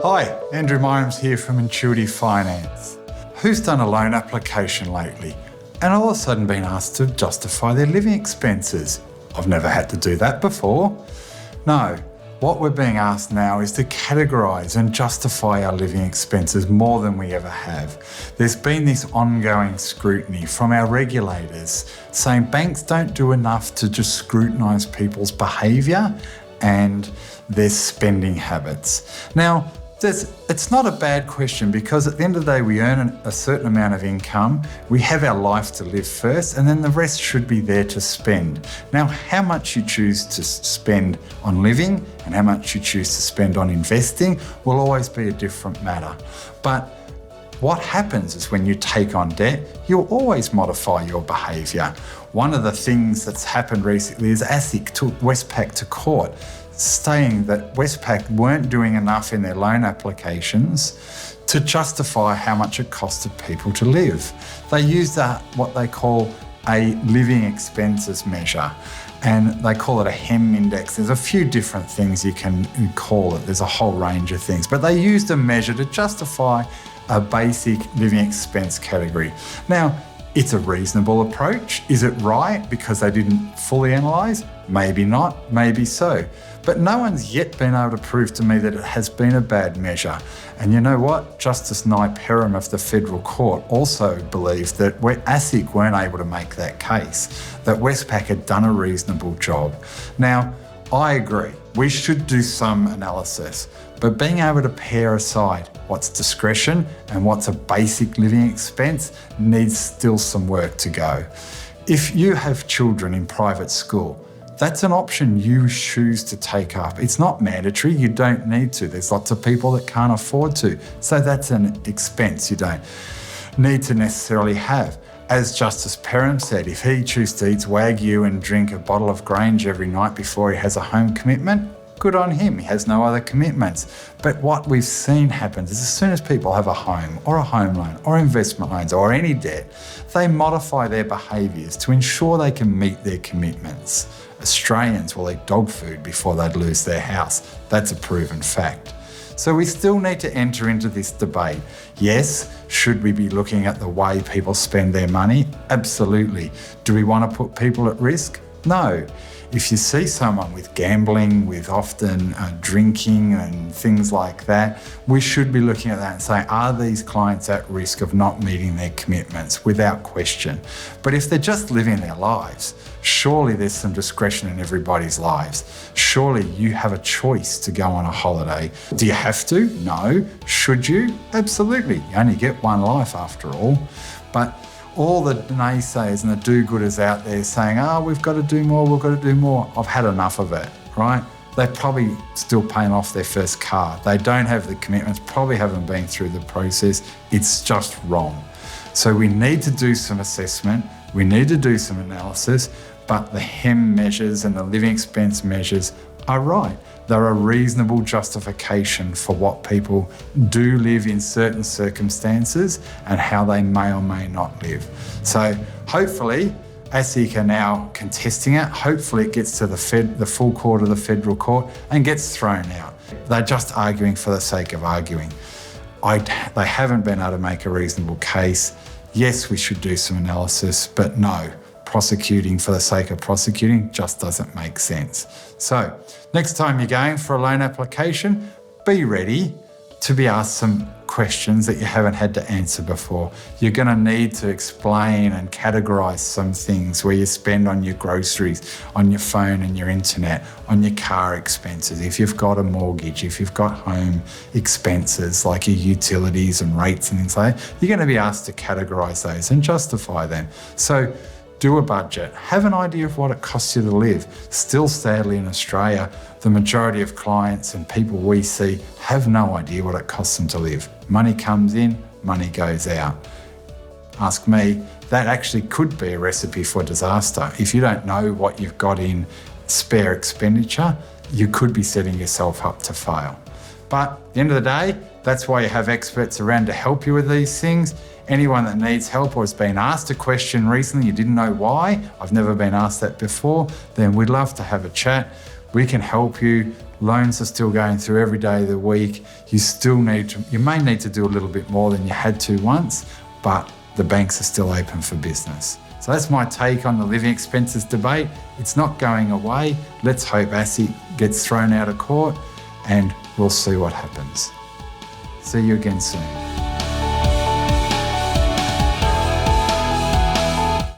Hi, Andrew Myams here from Intuitive Finance. Who's done a loan application lately and all of a sudden been asked to justify their living expenses? I've never had to do that before. No, what we're being asked now is to categorise and justify our living expenses more than we ever have. There's been this ongoing scrutiny from our regulators saying banks don't do enough to just scrutinise people's behaviour and their spending habits. Now, it's not a bad question because at the end of the day, we earn a certain amount of income, we have our life to live first, and then the rest should be there to spend. Now, how much you choose to spend on living and how much you choose to spend on investing will always be a different matter. But what happens is when you take on debt, you'll always modify your behaviour. One of the things that's happened recently is ASIC took Westpac to court, saying that Westpac weren't doing enough in their loan applications to justify how much it costed people to live. They used what they call a living expenses measure, and they call it a HEM index. There's a few different things you can call it. There's a whole range of things, but they used a measure to justify a basic living expense category. Now, it's a reasonable approach. Is it right because they didn't fully analyse? Maybe not, maybe so. But no one's yet been able to prove to me that it has been a bad measure. And you know what? Justice Nye Perham of the Federal Court also believed that ASIC weren't able to make that case, that Westpac had done a reasonable job. Now, I agree, we should do some analysis, but being able to pair aside what's discretion and what's a basic living expense needs still some work to go. If you have children in private school, that's an option you choose to take up. It's not mandatory, you don't need to. There's lots of people that can't afford to. So that's an expense you don't need to necessarily have. As Justice Perham said, if he chooses to eat Wagyu and drink a bottle of Grange every night before he has a home commitment, good on him, he has no other commitments. But what we've seen happens is as soon as people have a home or a home loan or investment loans or any debt, they modify their behaviours to ensure they can meet their commitments. Australians will eat dog food before they'd lose their house. That's a proven fact. So we still need to enter into this debate. Yes, should we be looking at the way people spend their money? Absolutely. Do we want to put people at risk? No. If you see someone with gambling, with often drinking and things like that, we should be looking at that and saying, are these clients at risk of not meeting their commitments? Without question. But if they're just living their lives, surely there's some discretion in everybody's lives. Surely you have a choice to go on a holiday. Do you have to? No. Should you? Absolutely. You only get one life after all. But all the naysayers and the do-gooders out there saying, we've got to do more. I've had enough of it, right? They're probably still paying off their first car. They don't have the commitments, probably haven't been through the process. It's just wrong. So we need to do some assessment. We need to do some analysis, but the HEM measures and the living expense measures are right. They're a reasonable justification for what people do live in certain circumstances and how they may or may not live. So hopefully ASIC are now contesting it. Hopefully it gets to the full court of the Federal Court and gets thrown out. They're just arguing for the sake of arguing. They haven't been able to make a reasonable case. Yes, we should do some analysis, but no, prosecuting for the sake of prosecuting just doesn't make sense. So next time you're going for a loan application, be ready to be asked some questions that you haven't had to answer before. You're going to need to explain and categorise some things where you spend on your groceries, on your phone and your internet, on your car expenses, if you've got a mortgage, if you've got home expenses like your utilities and rates and things like that. You're going to be asked to categorise those and justify them. So do a budget, have an idea of what it costs you to live. Still, sadly, in Australia, the majority of clients and people we see have no idea what it costs them to live. Money comes in, money goes out. Ask me, that actually could be a recipe for disaster. If you don't know what you've got in spare expenditure, you could be setting yourself up to fail. But at the end of the day, That's why you have experts around to help you with these things. Anyone that needs help or has been asked a question recently, you didn't know why, I've never been asked that before, then we'd love to have a chat. We can help you. Loans are still going through every day of the week. You may need to do a little bit more than you had to once, but the banks are still open for business. So that's my take on the living expenses debate. It's not going away. Let's hope ASIC gets thrown out of court and we'll see what happens. See you again soon.